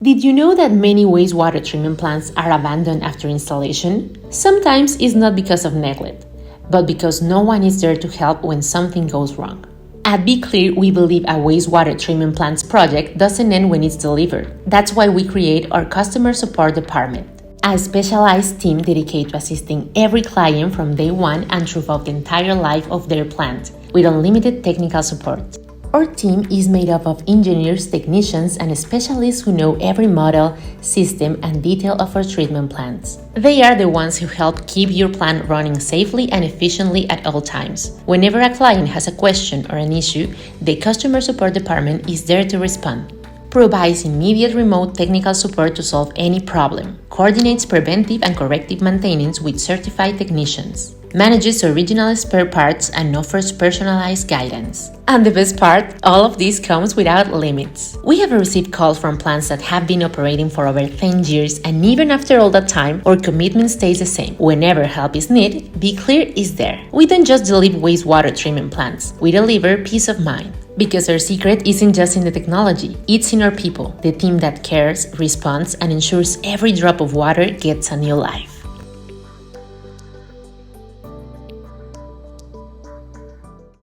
Did you know that many wastewater treatment plants are abandoned after installation? Sometimes it's not because of neglect, but because no one is there to help when something goes wrong. At Bclear, we believe a wastewater treatment plant's project doesn't end when it's delivered. That's why we create our customer support department, a specialized team dedicated to assisting every client from day one and throughout the entire life of their plant, with unlimited technical support. Our team is made up of engineers, technicians, and specialists who know every model, system, and detail of our treatment plants. They are the ones who help keep your plant running safely and efficiently at all times. Whenever a client has a question or an issue, the customer support department is there to respond. Provides immediate remote technical support to solve any problem, coordinates preventive and corrective maintenance with certified technicians, manages original spare parts, and offers personalized guidance. And the best part, all of this comes without limits. We have received calls from plants that have been operating for over 10 years, and even after all that time, our commitment stays the same. Whenever help is needed, Bclear is there. We don't just deliver wastewater treatment plants, we deliver peace of mind. Because our secret isn't just in the technology, it's in our people, the team that cares, responds, and ensures every drop of water gets a new life.